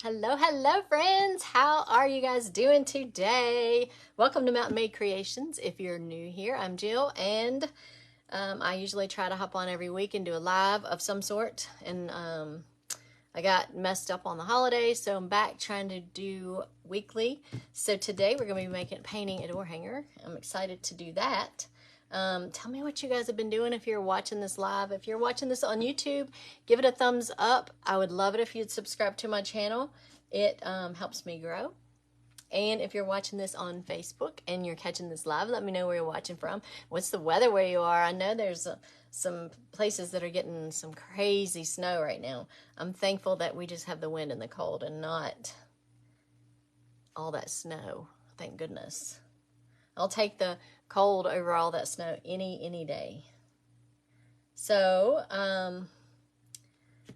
Hello friends. How are you guys doing today? Welcome to Mountain Made Creations. If you're new here, I'm Jill, and I usually try to hop on every week and do a live of some sort. And I got messed up on the holidays, so I'm back trying to do weekly. So today we're going to be painting a door hanger. I'm excited to do that. Tell me what you guys have been doing if you're watching this live. If you're watching this on YouTube, give it a thumbs up. I would love it if you'd subscribe to my channel. It helps me grow. And if you're watching this on Facebook and you're catching this live, let me know where you're watching from. What's the weather where you are? I know there's some places that are getting some crazy snow right now. I'm thankful that we just have the wind and the cold and not all that snow. Thank goodness. I'll take the cold over all that snow any day. So, I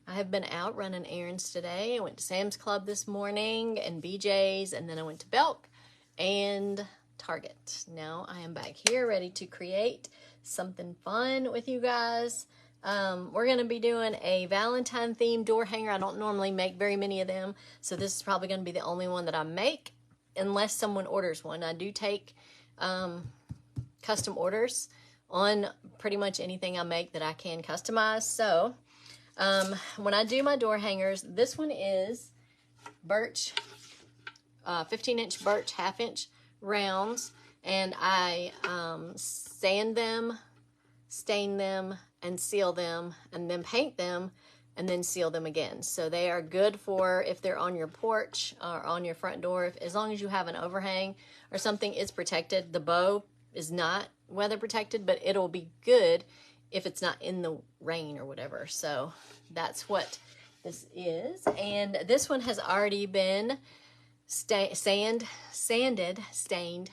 have been out running errands today. I went to Sam's Club this morning and BJ's, and then I went to Belk and Target. Now I am back here ready to create something fun with you guys. We're going to be doing a Valentine themed door hanger. I don't normally make very many of them, so this is probably going to be the only one that I make unless someone orders one. I do take custom orders on pretty much anything I make that I can customize. So when I do my door hangers, this one is birch, 15-inch birch, half-inch rounds, and I sand them, stain them, and seal them, and then paint them, and then seal them again. So they are good for if they're on your porch or on your front door. As long as you have an overhang or something, it's protected. The bow is not weather protected, but it'll be good if it's not in the rain or whatever. So that's what this is. And this one has already been sanded, stained,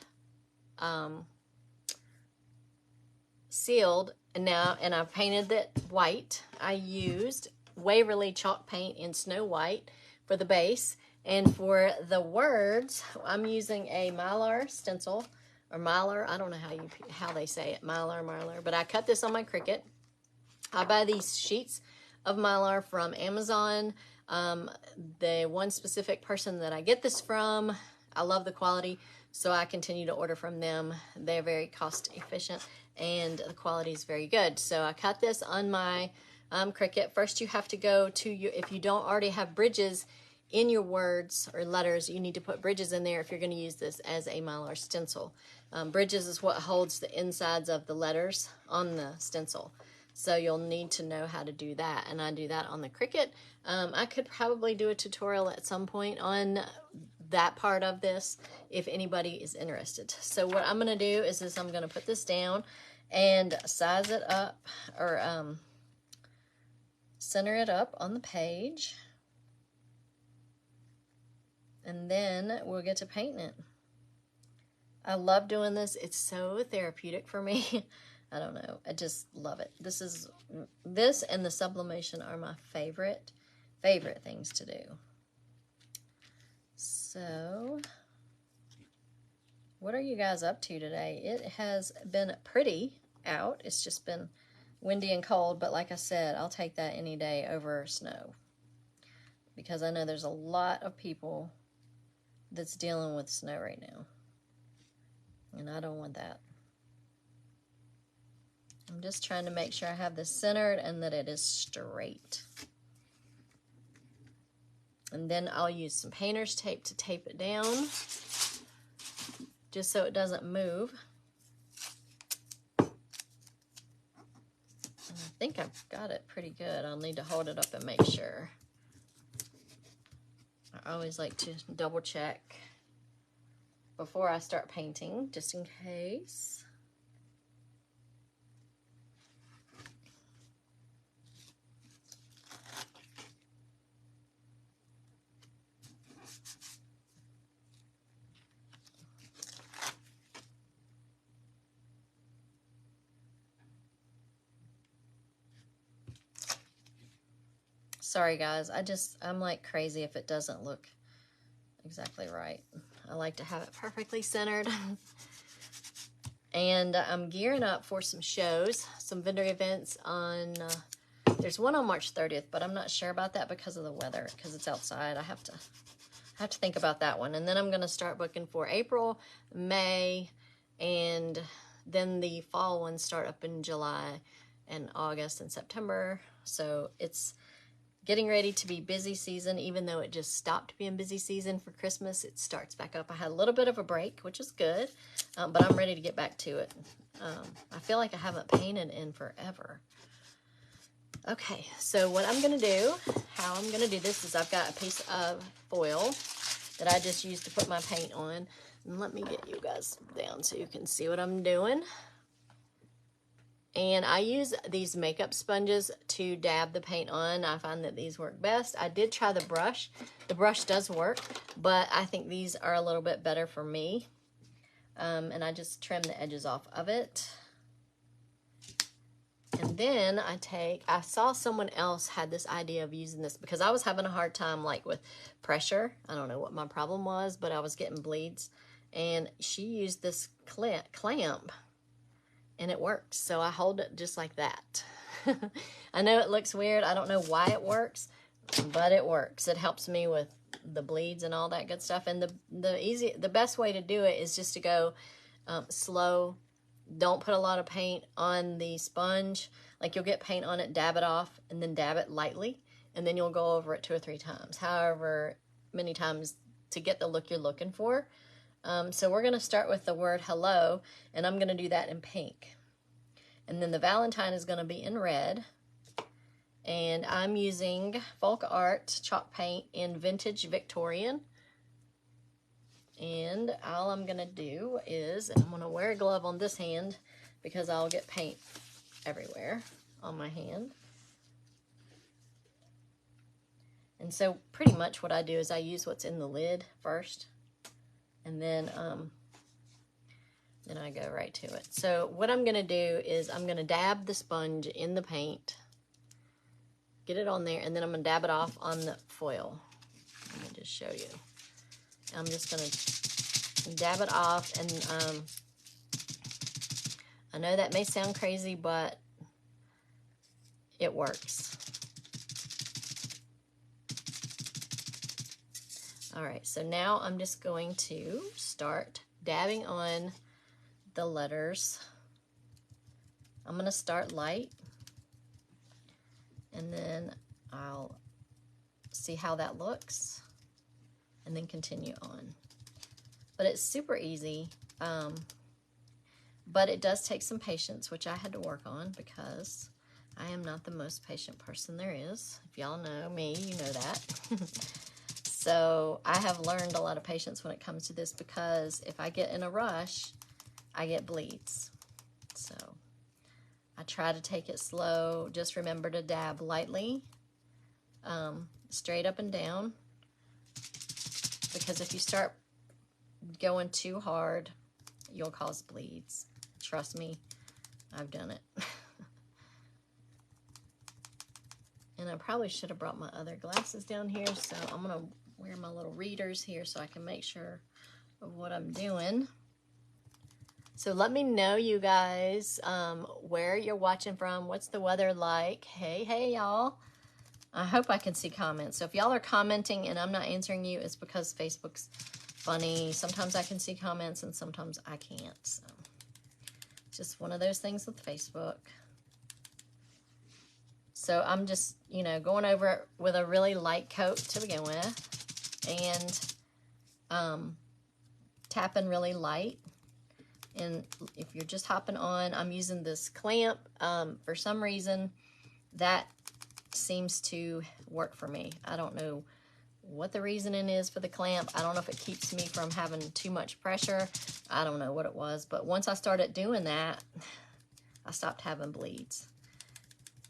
sealed, and I've painted it white. I used Waverly chalk paint in Snow White for the base, and for the words I'm using a Mylar stencil, or Mylar, I don't know how they say it, Mylar, but I cut this on my Cricut. I buy these sheets of Mylar from Amazon. The one specific person that I get this from, I love the quality, so I continue to order from them. They're very cost efficient and the quality is very good. So I cut this on my Cricut. First you have to go to if you don't already have bridges in your words or letters, you need to put bridges in there if you're going to use this as a Mylar stencil. Bridges is what holds the insides of the letters on the stencil. So you'll need to know how to do that, and I do that on the Cricut. I could probably do a tutorial at some point on that part of this if anybody is interested. So what I'm going to do is I'm going to put this down and size it up, or center it up on the page, and then we'll get to painting it. I love doing this. It's so therapeutic for me. I don't know. I just love it. This and the sublimation are my favorite things to do. So, what are you guys up to today? It has been pretty out. It's just been windy and cold, but like I said, I'll take that any day over snow, because I know there's a lot of people that's dealing with snow right now, and I don't want that. I'm just trying to make sure I have this centered and that it is straight. And then I'll use some painter's tape to tape it down, just so it doesn't move. And I think I've got it pretty good. I'll need to hold it up and make sure. I always like to double check before I start painting, just in case. Sorry guys, I'm like crazy if it doesn't look exactly right. I like to have it perfectly centered. And I'm gearing up for some shows, some vendor events on There's one on March 30th, but I'm not sure about that because of the weather, because it's outside. I have to think about that one. And then I'm going to start booking for April, May, and then the fall ones start up in July and August and September. So it's getting ready to be busy season. Even though it just stopped being busy season for Christmas, it starts back up. I had a little bit of a break, which is good, but I'm ready to get back to it. I feel like I haven't painted in forever. Okay, so what I'm going to do, how I'm going to do this is I've got a piece of foil that I just used to put my paint on. And let me get you guys down so you can see what I'm doing. And I use these makeup sponges to dab the paint on. I find that these work best. I did try the brush. The brush does work, but I think these are a little bit better for me. And I just trim the edges off of it. And then I saw someone else had this idea of using this because I was having a hard time like with pressure. I don't know what my problem was, but I was getting bleeds. And she used this clamp and it works. So I hold it just like that. I know it looks weird. I don't know why it works, but it works. It helps me with the bleeds and all that good stuff. And the best way to do it is just to go slow. Don't put a lot of paint on the sponge. Like you'll get paint on it, dab it off, and then dab it lightly, and then you'll go over it 2 or 3 times. However many times to get the look you're looking for. So we're going to start with the word hello, and I'm going to do that in pink. And then the Valentine is going to be in red. And I'm using Folk Art chalk paint in Vintage Victorian. And all I'm going to do is, I'm going to wear a glove on this hand because I'll get paint everywhere on my hand. And so pretty much what I do is I use what's in the lid first. And then I go right to it. So what I'm going to do is I'm going to dab the sponge in the paint. Get it on there. And then I'm going to dab it off on the foil. Let me just show you. I'm just going to dab it off, and I know that may sound crazy, but it works. All right, so now I'm just going to start dabbing on the letters. I'm going to start light, and then I'll see how that looks, and then continue on. But it's super easy, but it does take some patience, which I had to work on because I am not the most patient person there is. If y'all know me, you know that. So I have learned a lot of patience when it comes to this because if I get in a rush, I get bleeds. So I try to take it slow. Just remember to dab lightly, straight up and down. Because if you start going too hard, you'll cause bleeds. Trust me, I've done it. And I probably should have brought my other glasses down here, so I'm going to wear my little readers here so I can make sure of what I'm doing. So let me know, you guys, where you're watching from. What's the weather like? Hey, y'all. I hope I can see comments. So if y'all are commenting and I'm not answering you, it's because Facebook's funny. Sometimes I can see comments and sometimes I can't. So it's just one of those things with Facebook. So I'm just, you know, going over it with a really light coat to begin with. And tapping really light. And if you're just hopping on, I'm using this clamp. For some reason, that seems to work for me. I don't know what the reasoning is for the clamp. I don't know if it keeps me from having too much pressure. I don't know what it was. But once I started doing that, I stopped having bleeds.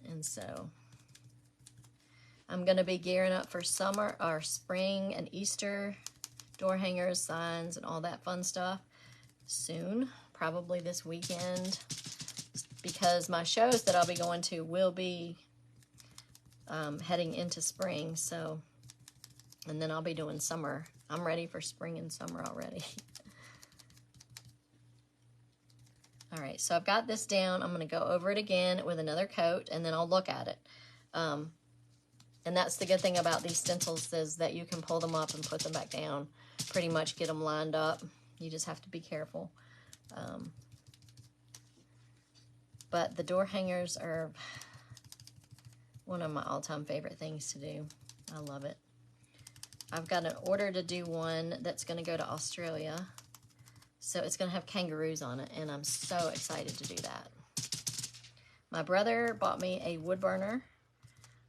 And so I'm going to be gearing up for summer or spring and Easter door hangers, signs, and all that fun stuff soon, probably this weekend, because my shows that I'll be going to will be heading into spring. So, and then I'll be doing summer. I'm ready for spring and summer already. All right, so I've got this down. I'm going to go over it again with another coat, and then I'll look at it. And that's the good thing about these stencils, is that you can pull them up and put them back down, pretty much get them lined up. You just have to be careful. But the door hangers are one of my all-time favorite things to do. I love it. I've got an order to do one that's going to go to Australia. So it's going to have kangaroos on it, and I'm so excited to do that. My brother bought me a wood burner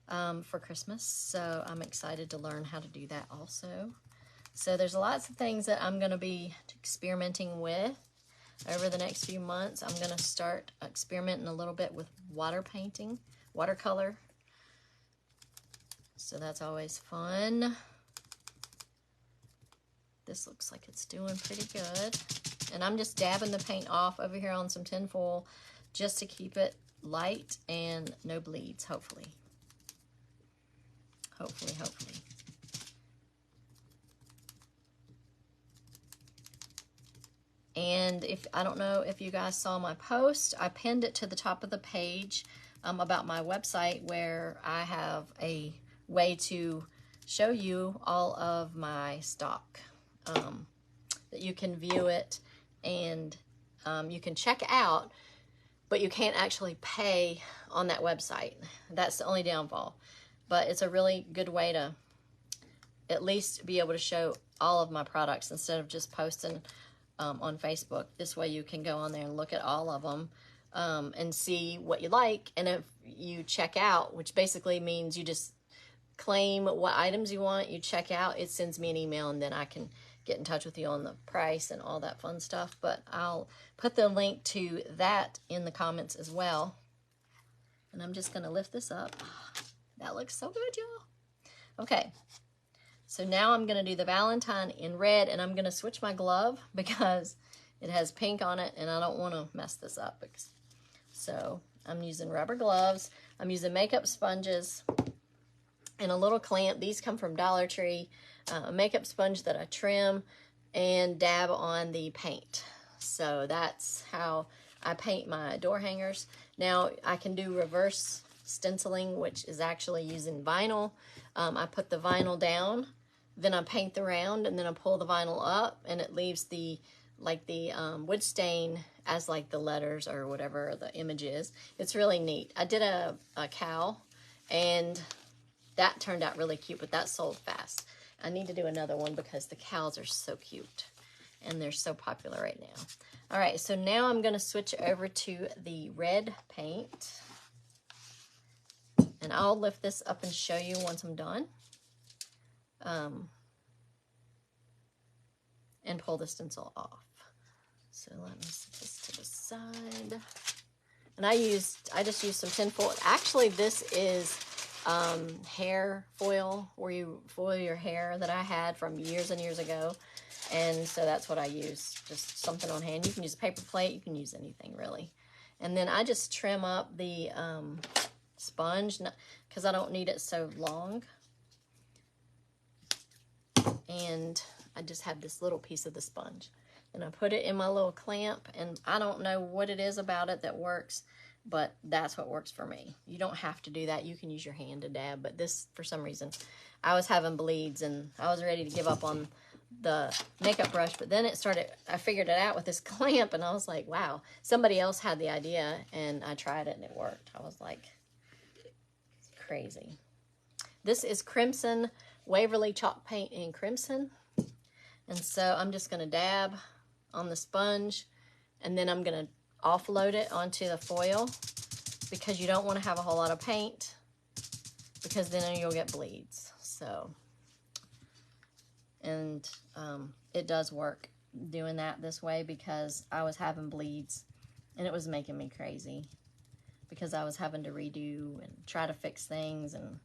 for Christmas, so I'm excited to learn how to do that also. So there's lots of things that I'm going to be experimenting with over the next few months. I'm going to start experimenting a little bit with water painting, watercolor. So that's always fun. This looks like it's doing pretty good. And I'm just dabbing the paint off over here on some tin foil just to keep it light and no bleeds, hopefully. Hopefully. And I don't know if you guys saw my post, I pinned it to the top of the page about my website, where I have a way to show you all of my stock, that you can view it and you can check out, but you can't actually pay on that website. That's the only downfall. But it's a really good way to at least be able to show all of my products instead of just posting on Facebook. This way you can go on there and look at all of them and see what you like. And if you check out, which basically means you just claim what items you want, you check out, it sends me an email, and then I can get in touch with you on the price and all that fun stuff. But I'll put the link to that in the comments as well. And I'm just going to lift this up. That looks so good, y'all. Okay, so now I'm going to do the Valentine in red, and I'm going to switch my glove because it has pink on it, and I don't want to mess this up. So I'm using rubber gloves. I'm using makeup sponges and a little clamp. These come from Dollar Tree. A makeup sponge that I trim and dab on the paint. So that's how I paint my door hangers. Now I can do reverse stenciling, which is actually using vinyl. I put the vinyl down, then I paint the round, and then I pull the vinyl up, and it leaves the wood stain as like the letters or whatever the image is. It's really neat. I did a cow, and that turned out really cute, but that sold fast. I need to do another one because the cows are so cute and they're so popular right now. All right, so now I'm going to switch over to the red paint. And I'll lift this up and show you once I'm done. And pull the stencil off. So let me set this to the side. And I just used some tin foil. Actually, this is hair foil, where you foil your hair, that I had from years and years ago. And so that's what I use, just something on hand. You can use a paper plate, you can use anything really. And then I just trim up the sponge because I don't need it so long. And I just have this little piece of the sponge. And I put it in my little clamp, and I don't know what it is about it that works, but that's what works for me. You don't have to do that. You can use your hand to dab, but this, for some reason, I was having bleeds, and I was ready to give up on the makeup brush, but then I figured it out with this clamp, and I was like, wow, somebody else had the idea, and I tried it, and it worked. I was like, crazy. This is Crimson Waverly Chalk Paint in Crimson, and so I'm just going to dab on the sponge, and then I'm going to offload it onto the foil, because you don't want to have a whole lot of paint, because then you'll get bleeds. So, and it does work doing that this way, because I was having bleeds and it was making me crazy, because I was having to redo and try to fix things, and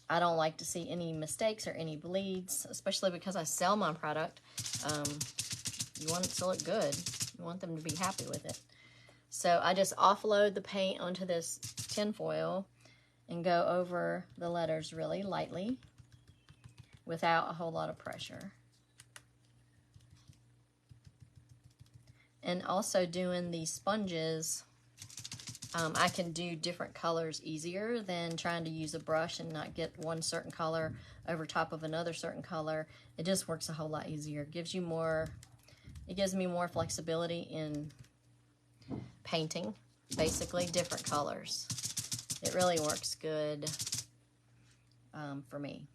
I don't like to see any mistakes or any bleeds, especially because I sell my product. You want it to look good. You want them to be happy with it. So I just offload the paint onto this tin foil and go over the letters really lightly without a whole lot of pressure. And also doing the sponges, I can do different colors easier than trying to use a brush and not get one certain color over top of another certain color. It just works a whole lot easier. It gives me more flexibility in painting, basically different colors. It really works good for me.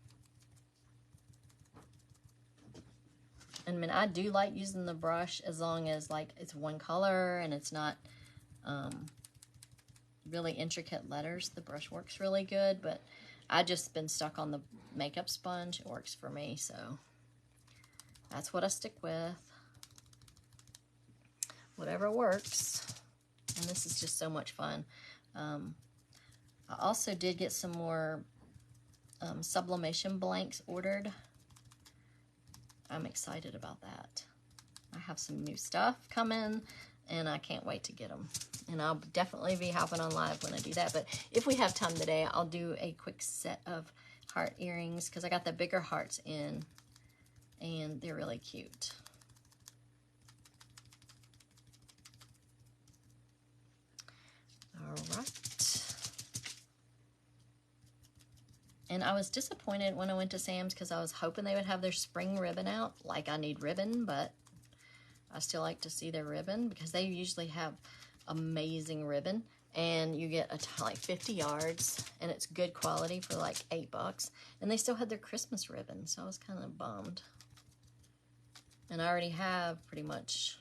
And I mean, I do like using the brush as long as like it's one color and it's not really intricate letters. The brush works really good, but I just been stuck on the makeup sponge. It works for me, so that's what I stick with. Whatever works. And this is just so much fun. I also did get some more sublimation blanks ordered. I'm excited about that. I have some new stuff coming, and I can't wait to get them. And I'll definitely be hopping on live when I do that. But if we have time today, I'll do a quick set of heart earrings because I got the bigger hearts in, and they're really cute. All right. And I was disappointed when I went to Sam's because I was hoping they would have their spring ribbon out. Like, I need ribbon, but I still like to see their ribbon because they usually have amazing ribbon. And you get like 50 yards, and it's good quality for like $8. And they still had their Christmas ribbon, so I was kind of bummed. And I already have pretty much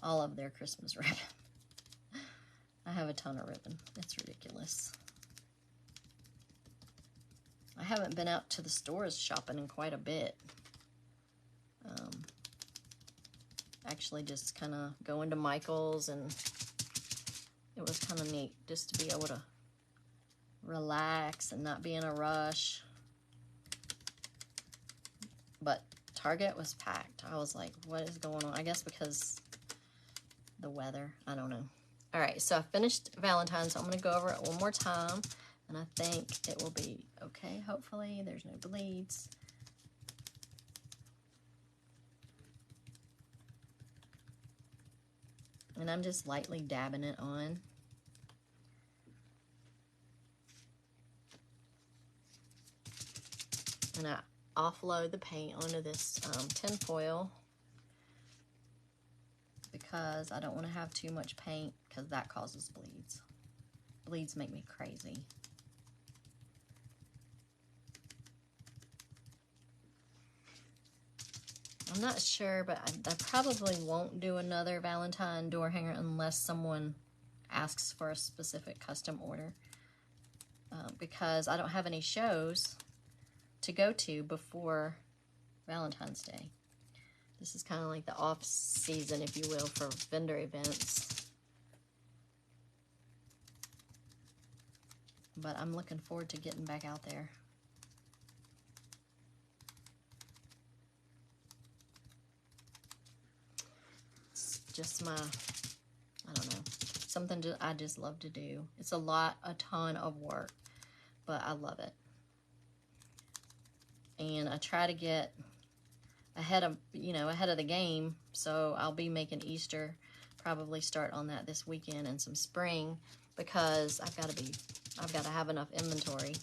all of their Christmas ribbon. I have a ton of ribbon. It's ridiculous. I haven't been out to the stores shopping in quite a bit. Actually just kind of going to Michael's, and it was kind of neat just to be able to relax and not be in a rush. But Target was packed. I was like, what is going on? I guess because the weather. I don't know. All right, so I finished Valentine's. So I'm going to go over it one more time, and I think it will be okay, hopefully. There's no bleeds. And I'm just lightly dabbing it on. And I offload the paint onto this tin foil because I don't want to have too much paint because that causes bleeds. Bleeds make me crazy. I'm not sure, but I probably won't do another Valentine door hanger unless someone asks for a specific custom order because I don't have any shows to go to before Valentine's Day. This is kind of like the off season, if you will, for vendor events. But I'm looking forward to getting back out there. It's just my, I don't know, something I just love to do. It's a ton of work, but I love it. And I try to get ahead of the game, so I'll be making Easter, probably start on that this weekend, and some spring, because I've got to have enough inventory.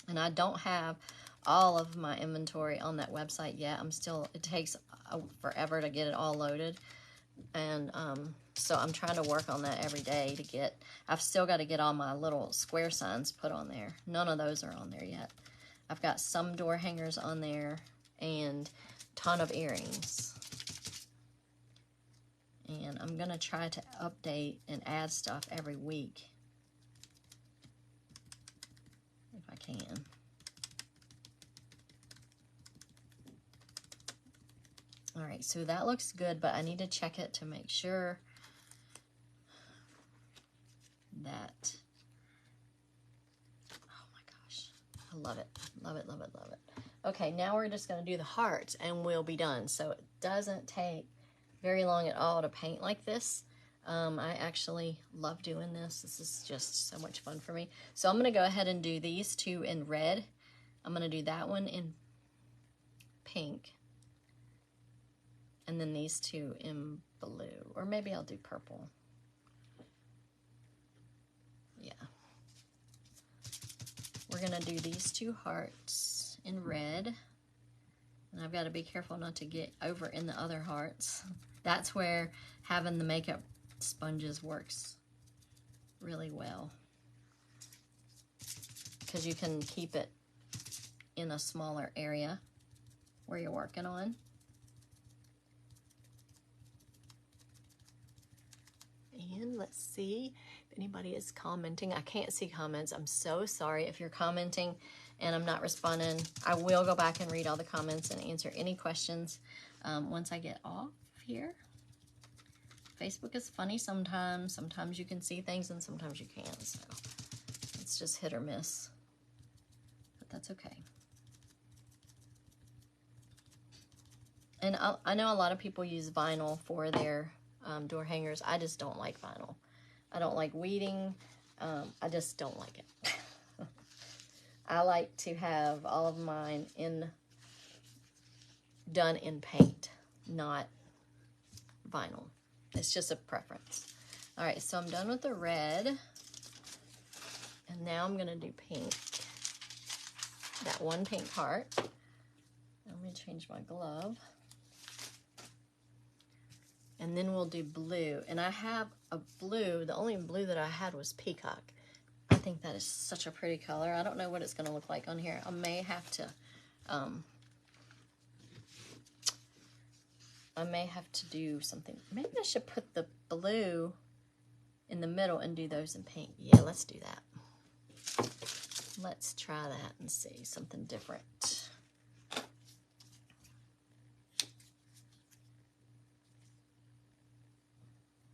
And I don't have all of my inventory on that website yet. It takes forever to get it all loaded. And so I'm trying to work on that every day I've still got to get all my little square signs put on there. None of those are on there yet. I've got some door hangers on there and a ton of earrings. And I'm going to try to update and add stuff every week if I can. All right, so that looks good, but I need to check it to make sure that, oh my gosh, I love it, love it, love it, love it. Okay, now we're just gonna do the hearts and we'll be done. So it doesn't take very long at all to paint like this. I actually love doing this. This is just so much fun for me. So I'm gonna go ahead and do these two in red. I'm gonna do that one in pink. And then these two in blue, or maybe I'll do purple. we're gonna do these two hearts in red. And I've got to be careful not to get over in the other hearts. That's where having the makeup sponges works really well, because you can keep it in a smaller area where you're working on. And let's see if anybody is commenting. I can't see comments. I'm so sorry if you're commenting and I'm not responding. I will go back and read all the comments and answer any questions once I get off here. Facebook is funny sometimes. Sometimes you can see things and sometimes you can't. So it's just hit or miss. But that's okay. And I know a lot of people use vinyl for their door hangers. I just don't like vinyl. I don't like weeding. I just don't like it. I like to have all of mine done in paint, not vinyl. It's just a preference. All right, so I'm done with the red. And now I'm gonna do pink. That one pink heart. I'm gonna change my glove. And then we'll do blue. And I have a blue, the only blue that I had was peacock. I think that is such a pretty color. I don't know what it's gonna look like on here. I may have to, do something. Maybe I should put the blue in the middle and do those in pink. Yeah, let's do that. Let's try that and see something different.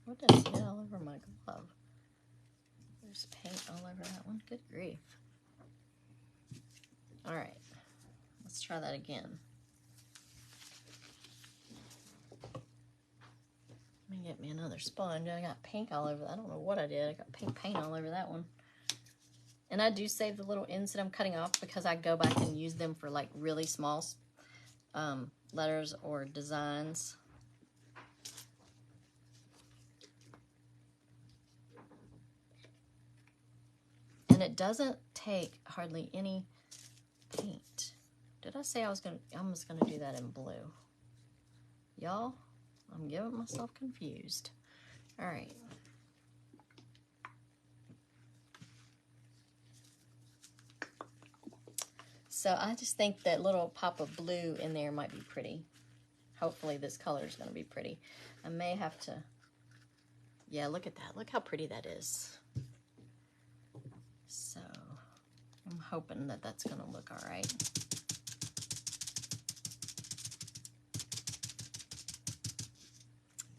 What does it get all over my glove? There's paint all over that one. Good grief. All right, let's try that again. Let me get me another sponge. I got pink all over. I don't know what I did. I got pink paint all over that one. And I do save the little ends that I'm cutting off because I go back and use them for like really small letters or designs. And it doesn't take hardly any paint. Did I say I was gonna do that in blue? Y'all, I'm getting myself confused. All right. So I just think that little pop of blue in there might be pretty. Hopefully this color is gonna be pretty. I may have to, yeah, look at that. Look how pretty that is. So I'm hoping that that's gonna look all right.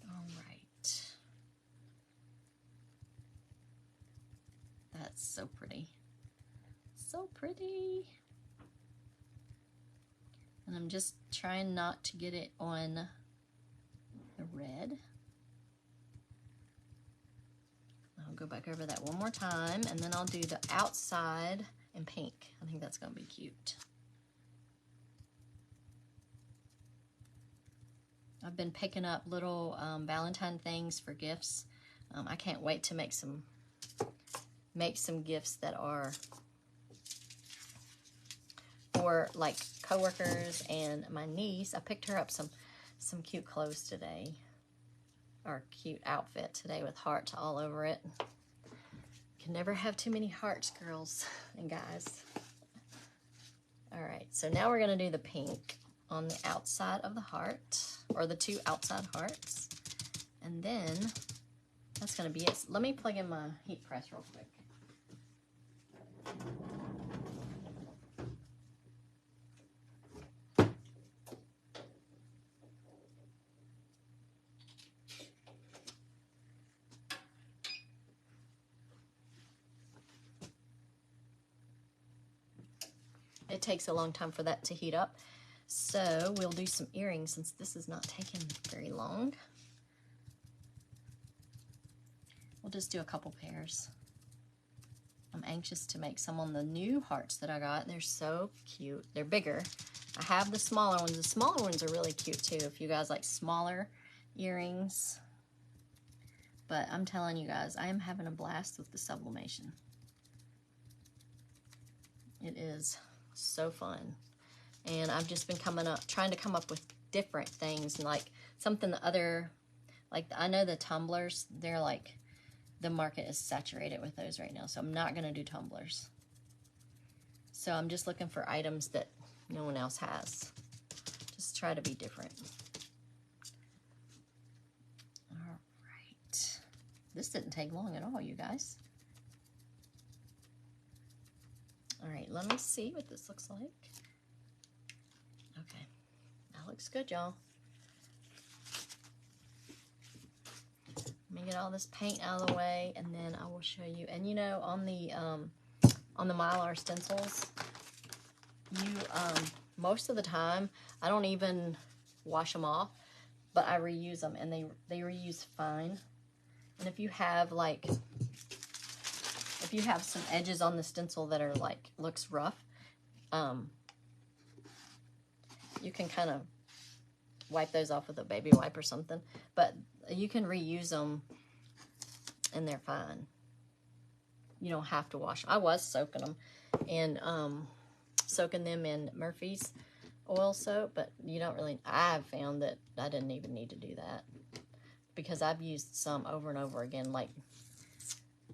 All right. That's so pretty. So pretty. And I'm just trying not to get it on the red. I'll go back over that one more time, and then I'll do the outside in pink. I think that's gonna be cute. I've been picking up little Valentine things for gifts. I can't wait to make some gifts that are for like coworkers and my niece. I picked her up some cute clothes today, or cute outfit today with hearts all over it. Can never have too many hearts, girls and guys. All right, so now we're gonna do the pink on the outside of the heart, or the two outside hearts. And then that's gonna be it. Let me plug in my heat press real quick. It takes a long time for that to heat up. So we'll do some earrings since this is not taking very long. We'll just do a couple pairs. I'm anxious to make some on the new hearts that I got. They're so cute. They're bigger. I have the smaller ones. The smaller ones are really cute too if you guys like smaller earrings. But I'm telling you guys, I am having a blast with the sublimation. It is so fun. And I've just been trying to come up with different things, like something like I know the tumblers, they're like, the market is saturated with those right now, so I'm not gonna do tumblers. So I'm just looking for items that no one else has. Just try to be different. All right. This didn't take long at all, you guys. All right, let me see what this looks like. Okay, that looks good, y'all. Let me get all this paint out of the way, and then I will show you. And you know, on the Mylar stencils, most of the time, I don't even wash them off, but I reuse them, and they reuse fine. And if you have some edges on the stencil that are like, looks rough, you can kind of wipe those off with a baby wipe or something, but you can reuse them and they're fine. You don't have to wash them. I was soaking them and soaking them in Murphy's oil soap, but you don't really, I've found that I didn't even need to do that because I've used some over and over again, like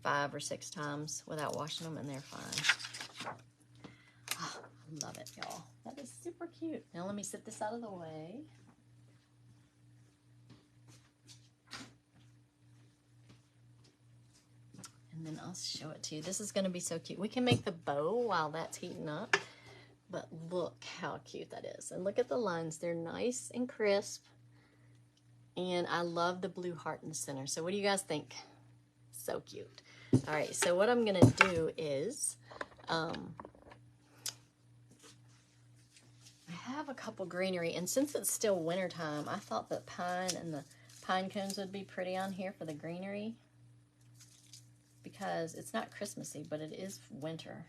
5 or 6 times without washing them, and they're fine. Oh, I love it, y'all. That is super cute. Now let me set this out of the way. And then I'll show it to you. This is going to be so cute. We can make the bow while that's heating up. But look how cute that is. And look at the lines. They're nice and crisp. And I love the blue heart in the center. So what do you guys think? So cute. All right, so what I'm going to do is, I have a couple greenery. And since it's still wintertime, I thought that pine and the pine cones would be pretty on here for the greenery. Because it's not Christmassy, but it is winter.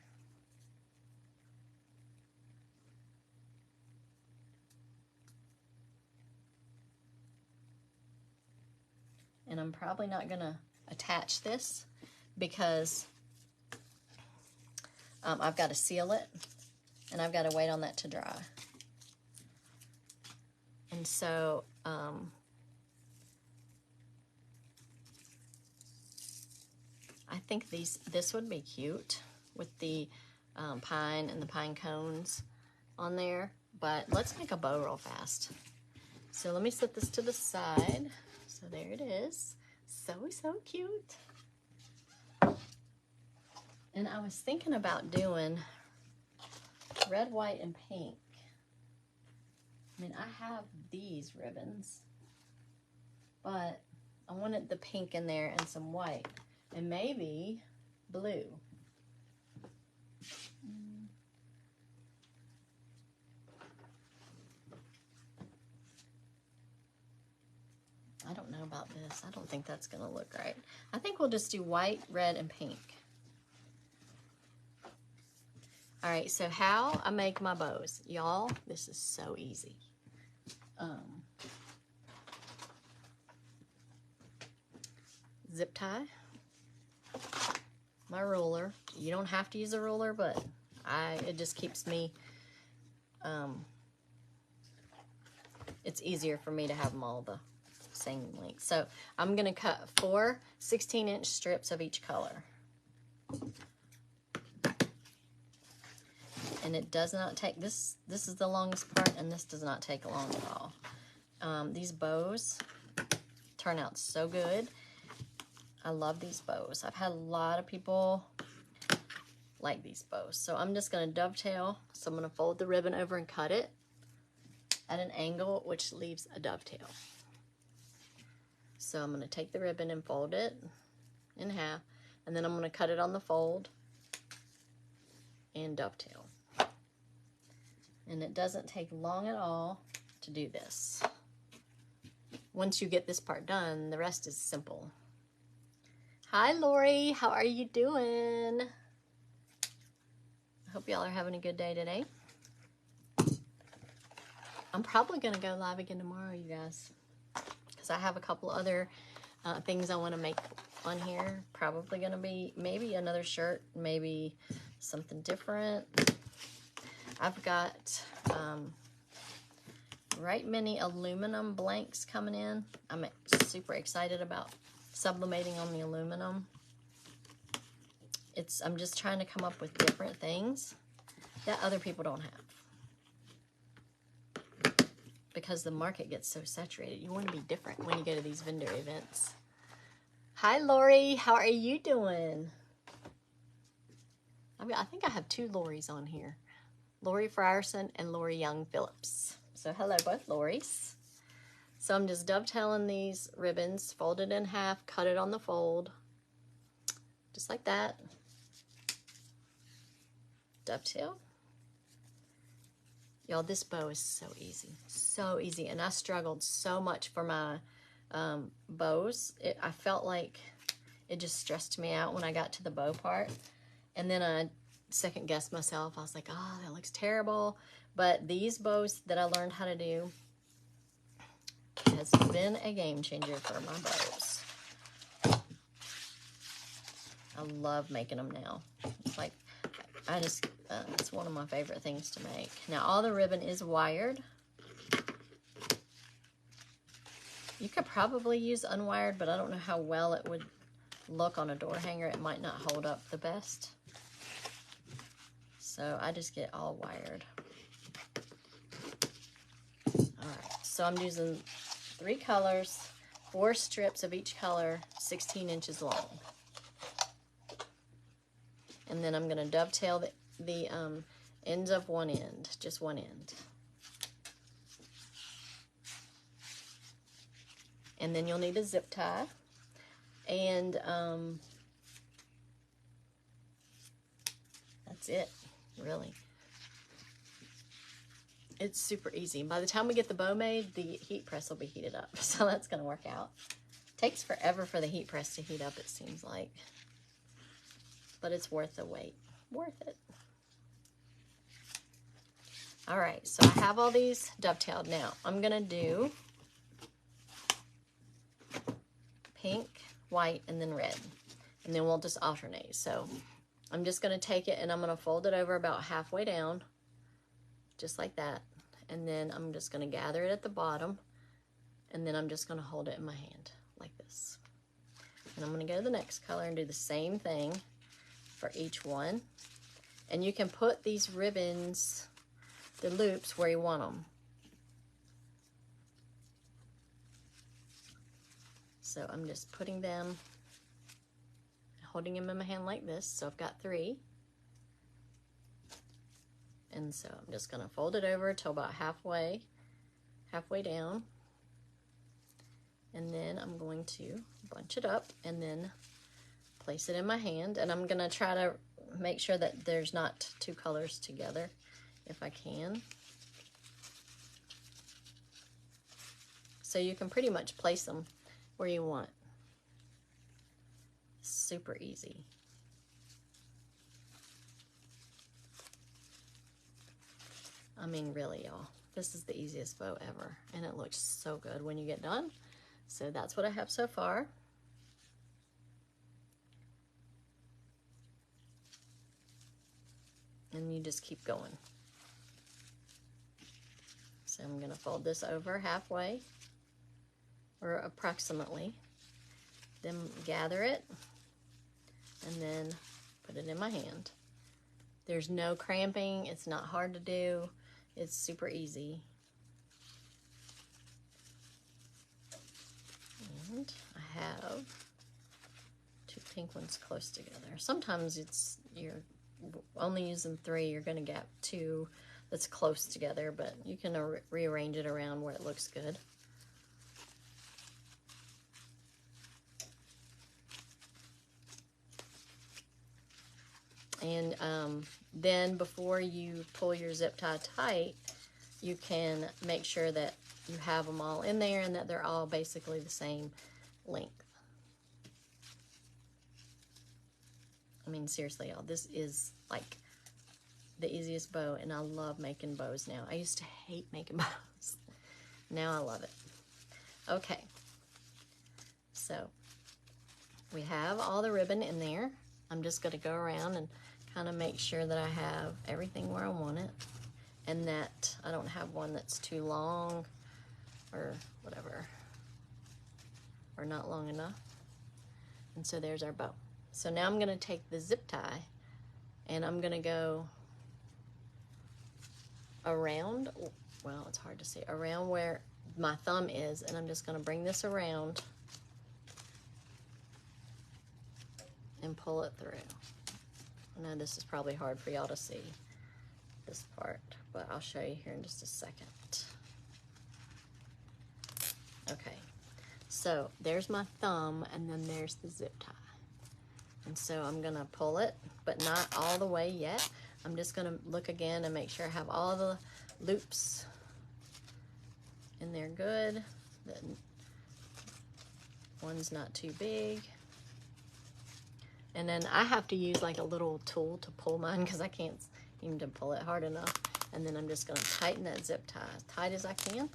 And I'm probably not going to attach this because I've got to seal it and I've got to wait on that to dry. And so I think this would be cute with the pine and the pine cones on there, but let's make a bow real fast. So let me set this to the side. So there it is. So cute. And I was thinking about doing red, white, and pink. I mean, I have these ribbons, but I wanted the pink in there and some white. And maybe blue. I don't know about this. I don't think that's going to look right. I think we'll just do white, red, and pink. All right, so how I make my bows. Y'all, this is so easy. Zip tie. My ruler. You don't have to use a ruler, but it just keeps me, it's easier for me to have them all the same length. So I'm going to cut 4 16-inch strips of each color. And it does not take, this is the longest part, and this does not take long at all. These bows turn out so good. I love these bows. I've had a lot of people like these bows. So I'm just going to dovetail. So I'm going to fold the ribbon over and cut it at an angle, which leaves a dovetail. So I'm going to take the ribbon and fold it in half, and then I'm going to cut it on the fold and dovetail. And it doesn't take long at all to do this. Once you get this part done, the rest is simple. Hi, Lori. How are you doing? I hope y'all are having a good day today. I'm probably going to go live again tomorrow, you guys, because I have a couple other things I want to make on here. Probably going to be maybe another shirt, maybe something different. I've got right many aluminum blanks coming in. I'm super excited about sublimating on the aluminum. I'm just trying to come up with different things that other people don't have. Because the market gets so saturated. You want to be different when you go to these vendor events. Hi, Lori. How are you doing? I think I have 2 Loris on here. Lori Frierson and Lori Young Phillips. So hello, both Loris. So I'm just dovetailing these ribbons, fold it in half, cut it on the fold. Just like that. Dovetail. Y'all, this bow is so easy. So easy. And I struggled so much for my bows. I felt like it just stressed me out when I got to the bow part. And then I second guessed myself. I was like, oh, that looks terrible. But these bows that I learned how to do has been a game changer for my bows. I love making them now. It's like, it's one of my favorite things to make. Now, all the ribbon is wired. You could probably use unwired, but I don't know how well it would look on a door hanger. It might not hold up the best. So I just get all wired. All right, so I'm using 3 colors, 4 strips of each color, 16 inches long. And then I'm going to dovetail the ends of one end, just one end. And then you'll need a zip tie. And that's it, really. It's super easy. By the time we get the bow made, the heat press will be heated up. So that's going to work out. Takes forever for the heat press to heat up, it seems like. But it's worth the wait. Worth it. All right, so I have all these dovetailed. Now, I'm going to do pink, white, and then red. And then we'll just alternate. So I'm just going to take it and I'm going to fold it over about halfway down. Just like that. And then I'm just going to gather it at the bottom. And then I'm just going to hold it in my hand like this. And I'm going to go to the next color and do the same thing for each one. And you can put these ribbons, the loops, where you want them. So I'm just putting them, holding them in my hand like this. So I've got 3. And so I'm just going to fold it over till about halfway down. And then I'm going to bunch it up and then place it in my hand. And I'm going to try to make sure that there's not 2 colors together if I can. So you can pretty much place them where you want. Super easy. I mean, really, y'all, this is the easiest bow ever, and it looks so good when you get done. So that's what I have so far. And you just keep going. So I'm going to fold this over halfway, or approximately, then gather it, and then put it in my hand. There's no cramping. It's not hard to do. It's super easy. And I have 2 pink ones close together. Sometimes you're only using 3. You're going to get 2 that's close together, but you can rearrange it around where it looks good. And then before you pull your zip tie tight, you can make sure that you have them all in there and that they're all basically the same length. I mean, seriously, y'all, this is like the easiest bow, and I love making bows now. I used to hate making bows. Now I love it. Okay, so we have all the ribbon in there. I'm just going to go around and kind of make sure that I have everything where I want it, and that I don't have one that's too long or whatever, or not long enough. And so there's our bow. So now I'm going to take the zip tie and I'm going to go around, well, it's hard to see, around where my thumb is, and I'm just going to bring this around and pull it through. I know this is probably hard for y'all to see, this part, but I'll show you here in just a second. Okay, so there's my thumb, and then there's the zip tie. And so I'm gonna pull it, but not all the way yet. I'm just gonna look again and make sure I have all the loops in there good. That one's not too big. And then I have to use like a little tool to pull mine because I can't seem to pull it hard enough. And then I'm just gonna tighten that zip tie as tight as I can.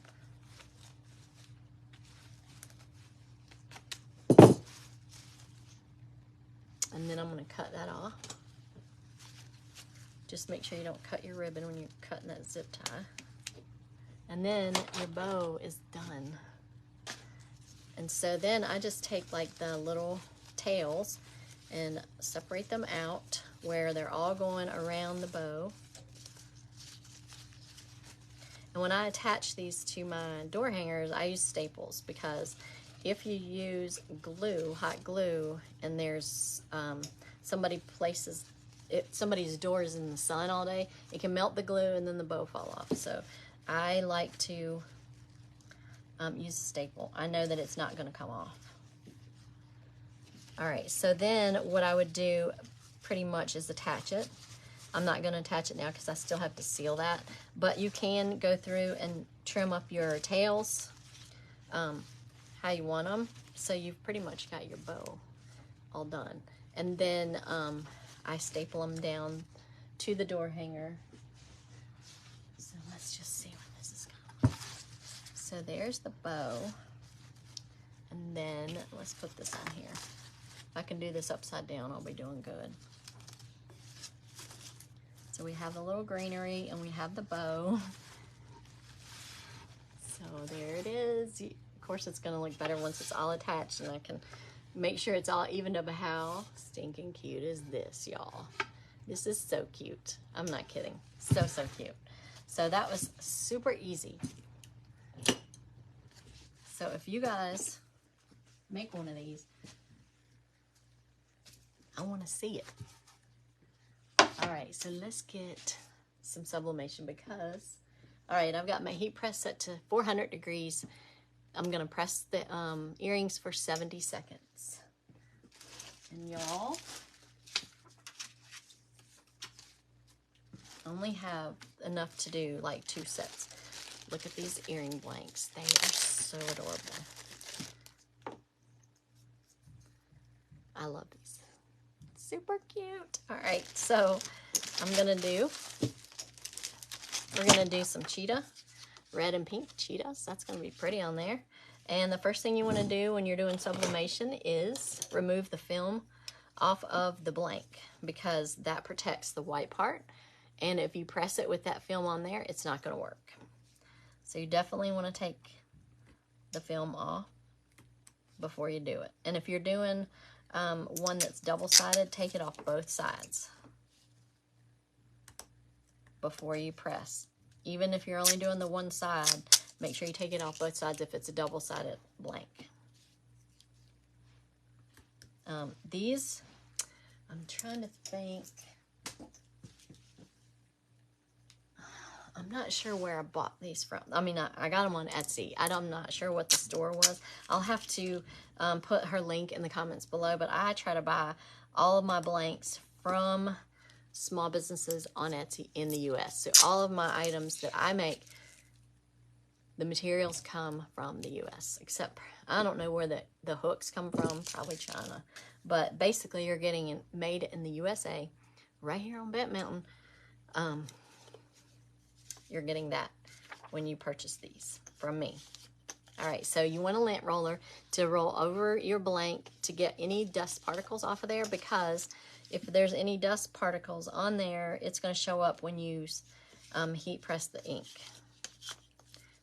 And then I'm going to cut that off. Just make sure you don't cut your ribbon when you're cutting that zip tie. And then your bow is done. And so then I just take like the little tails and separate them out where they're all going around the bow. And when I attach these to my door hangers, I use staples, because if you use glue, hot glue, and there's somebody's door is in the sun all day, it can melt the glue and then the bow fall off. So I like to use a staple. I know that it's not going to come off. All right, so then what I would do pretty much is attach it. I'm not going to attach it now because I still have to seal that, but you can go through and trim up your tails how you want them. So you've pretty much got your bow all done. And then I staple them down to the door hanger. So let's just see where this is going. So there's the bow. And then let's put this on here. If I can do this upside down, I'll be doing good. So we have the little greenery and we have the bow. So there it is. Of course, it's going to look better once it's all attached, and I can make sure it's all evened up. How stinking cute is this, y'all? This is so cute. I'm not kidding. So, so cute. So that was super easy. So if you guys make one of these, I want to see it. All right, so let's get some sublimation because, all right, I've got my heat press set to 400 degrees. I'm gonna press the earrings for 70 seconds. And y'all, only have enough to do like 2 sets. Look at these earring blanks. They are so adorable. I love these. Super cute. All right, so we're gonna do some cheetah, red and pink cheetahs. That's gonna be pretty on there. And the first thing you wanna do when you're doing sublimation is remove the film off of the blank, because that protects the white part. And if you press it with that film on there, it's not gonna work. So you definitely wanna take the film off before you do it. And if you're doing one that's double-sided, take it off both sides before you press. Even if you're only doing the one side, make sure you take it off both sides if it's a double-sided blank. These, I'm trying to think. I'm not sure where I bought these from. I mean, I got them on Etsy. I'm not sure what the store was. I'll have to put her link in the comments below, but I try to buy all of my blanks from small businesses on Etsy in the US. So all of my items that I make, the materials come from the US, except I don't know where the hooks come from, probably China. But basically you're getting it made in the USA, right here on Bent Mountain. You're getting that when you purchase these from me. All right, so you want a lint roller to roll over your blank to get any dust particles off of there, because if there's any dust particles on there, it's going to show up when you heat press the ink.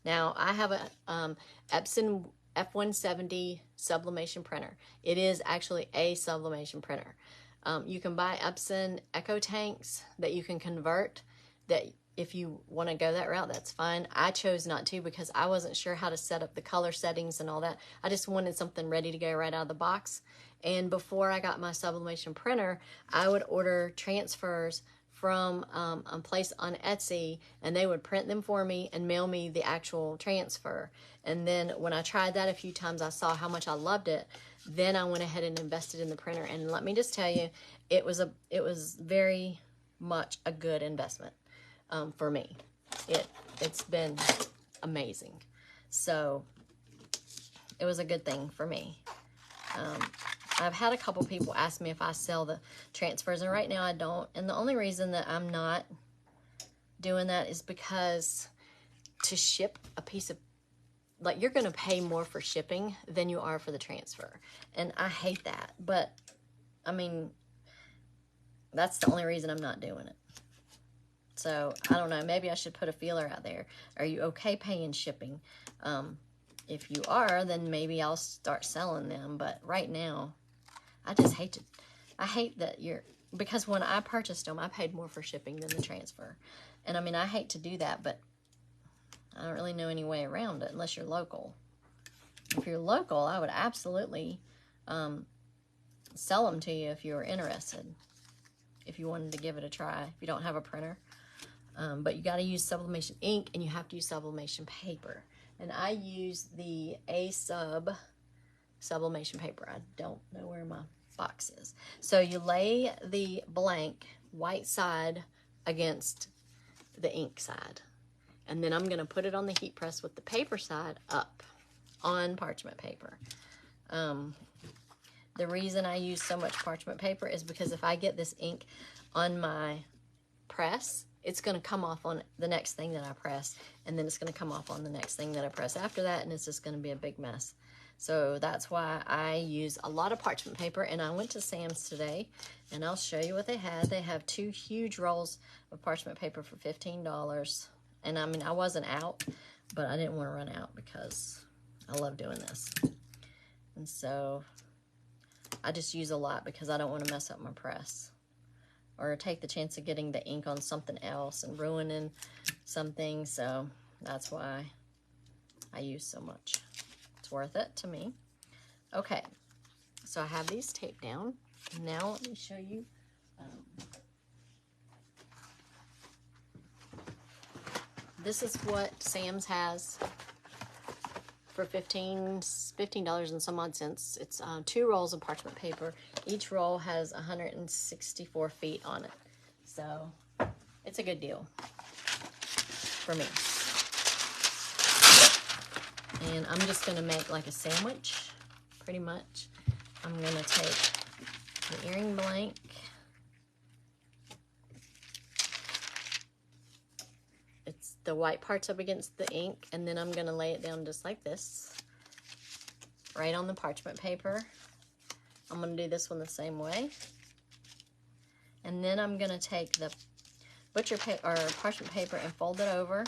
Now, I have a Epson F170 sublimation printer. It is actually a sublimation printer. You can buy Epson Echo tanks that you can convert, that if you want to go that route, that's fine. I chose not to because I wasn't sure how to set up the color settings and all that. I just wanted something ready to go right out of the box. And before I got my sublimation printer, I would order transfers from a place on Etsy, and they would print them for me and mail me the actual transfer. And then when I tried that a few times, I saw how much I loved it. Then I went ahead and invested in the printer, and let me just tell you, it was very much a good investment for me. It's been amazing. So it was a good thing for me. I've had a couple people ask me if I sell the transfers, and right now I don't. And the only reason that I'm not doing that is because to ship a piece of, like, you're going to pay more for shipping than you are for the transfer. And I hate that. But, I mean, that's the only reason I'm not doing it. So, I don't know. Maybe I should put a feeler out there. Are you okay paying shipping? If you are, then maybe I'll start selling them. But right now, I just hate to, I hate that because when I purchased them, I paid more for shipping than the transfer. And I mean, I hate to do that, but I don't really know any way around it unless you're local. If you're local, I would absolutely sell them to you if you were interested, if you wanted to give it a try, if you don't have a printer. But you got to use sublimation ink, and you have to use sublimation paper. And I use the sublimation paper. I don't know where my box is. So you lay the blank white side against the ink side. And then I'm going to put it on the heat press with the paper side up on parchment paper. The reason I use so much parchment paper is because if I get this ink on my press, it's going to come off on the next thing that I press, and then it's going to come off on the next thing that I press after that, and it's just going to be a big mess. So that's why I use a lot of parchment paper. And I went to Sam's today, and I'll show you what they had. They have 2 huge rolls of parchment paper for $15. And I mean, I wasn't out, but I didn't want to run out because I love doing this. And so I just use a lot because I don't want to mess up my press or take the chance of getting the ink on something else and ruining something. So that's why I use so much. It's worth it to me. Okay, so I have these taped down. Now let me show you. This is what Sam's has for $15 and some odd cents. It's 2 rolls of parchment paper. Each roll has 164 feet on it. So it's a good deal for me. And I'm just going to make like a sandwich, pretty much. I'm going to take the earring blank. It's the white parts up against the ink, and then I'm going to lay it down just like this, right on the parchment paper. I'm going to do this one the same way. And then I'm going to take the butcher paper or parchment paper and fold it over,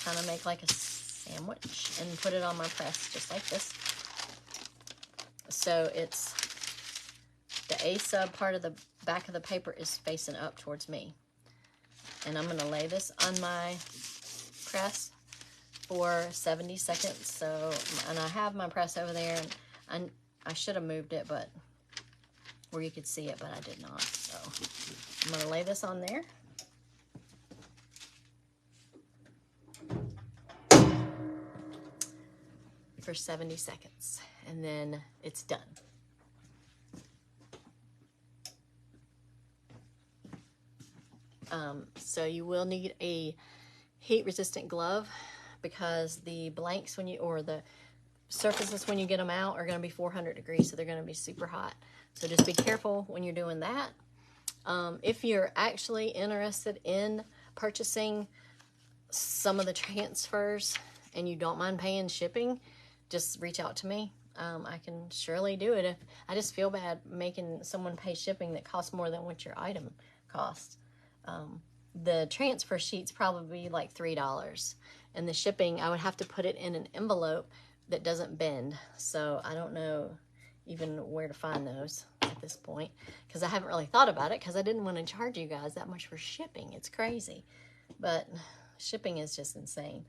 kind of make like a sandwich, and put it on my press just like this. So it's the A sub part of the back of the paper is facing up towards me. And I'm going to lay this on my press for 70 seconds. So, and I have my press over there, and I should have moved it, but where you could see it, but I did not. So I'm going to lay this on there. For 70 seconds, and then it's done. So you will need a heat-resistant glove because the blanks or the surfaces when you get them out are going to be 400 degrees, so they're going to be super hot. So just be careful when you're doing that. If you're actually interested in purchasing some of the transfers and you don't mind paying shipping, just reach out to me. I can surely do it. If I just feel bad making someone pay shipping that costs more than what your item costs. The transfer sheet's probably like $3, and the shipping, I would have to put it in an envelope that doesn't bend. So I don't know even where to find those at this point, because I haven't really thought about it, because I didn't want to charge you guys that much for shipping. It's crazy, but shipping is just insane.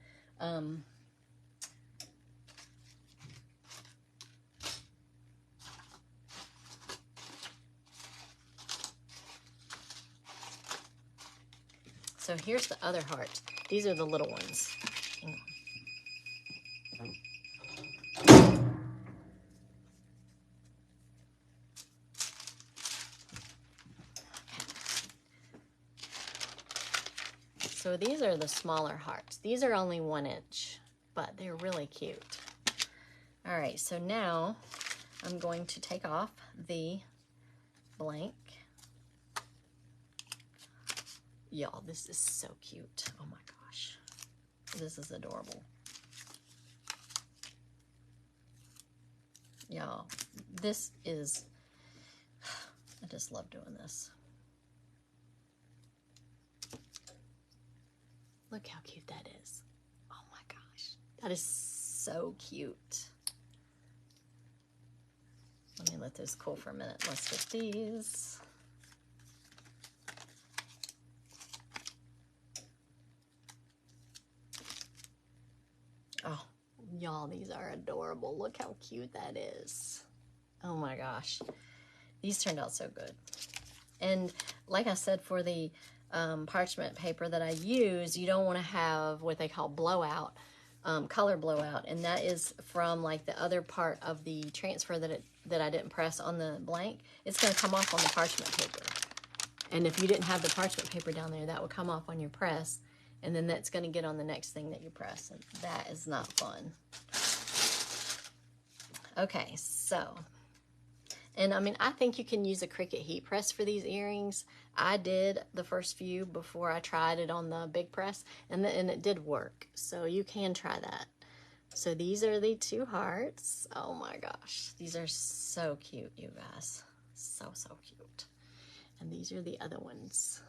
So here's the other heart. These are the little ones. Hang on. So these are the smaller hearts. These are only 1 inch, but they're really cute. All right, so now I'm going to take off the blank. Y'all, this is so cute. Oh my gosh. This is adorable. Y'all, this is, I just love doing this. Look how cute that is. Oh my gosh. That is so cute. Let me let this cool for a minute. Let's get these. Oh, y'all, these are adorable. Look how cute that is. Oh my gosh. These turned out so good. And like I said, for the parchment paper that I use, you don't want to have what they call blowout, color blowout. And that is from like the other part of the transfer that I didn't press on the blank. It's going to come off on the parchment paper. And if you didn't have the parchment paper down there, that would come off on your press. And then that's going to get on the next thing that you press. And that is not fun. Okay, so, and I mean, I think you can use a Cricut heat press for these earrings. I did the first few before I tried it on the big press, and it did work. So you can try that. So these are the 2 hearts. Oh my gosh, these are so cute, you guys. So, so cute. And these are the other ones.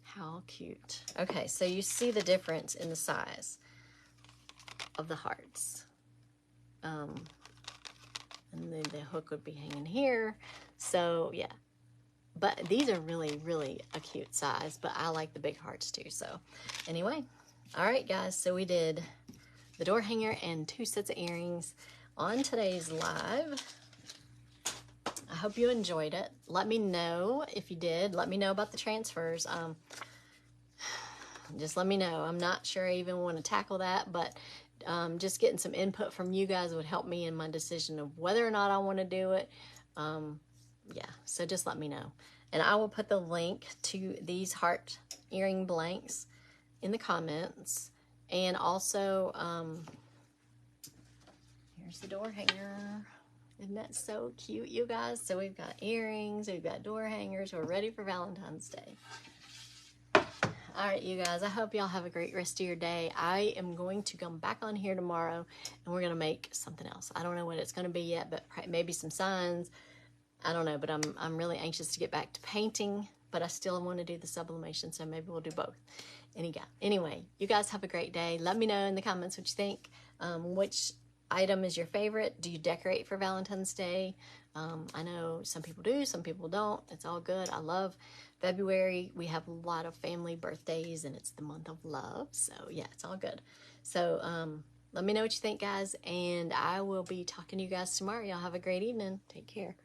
How cute. Okay, so you see the difference in the size of the hearts. And then the hook would be hanging here. So yeah, but these are really, really a cute size, but I like the big hearts too. So anyway, all right guys, so we did the door hanger and 2 sets of earrings on today's live. I hope you enjoyed it. Let me know if you did. Let me know about the transfers. Just let me know. I'm not sure I even want to tackle that, but just getting some input from you guys would help me in my decision of whether or not I want to do it. Yeah, so just let me know. And I will put the link to these heart earring blanks in the comments. And also, here's the door hanger. Isn't that so cute, you guys? So we've got earrings, we've got door hangers. We're ready for Valentine's Day. All right, you guys, I hope y'all have a great rest of your day. I am going to come back on here tomorrow, and we're going to make something else. I don't know what it's going to be yet, but maybe some signs. I don't know, but I'm really anxious to get back to painting, but I still want to do the sublimation, so maybe we'll do both. Anyway, you guys have a great day. Let me know in the comments what you think. Which item is your favorite? Do you decorate for Valentine's Day? I know some people do, some people don't. It's all good. I love February. We have a lot of family birthdays, and it's the month of love. So yeah, it's all good. So let me know what you think, guys, and I will be talking to you guys tomorrow. Y'all have a great evening. Take care.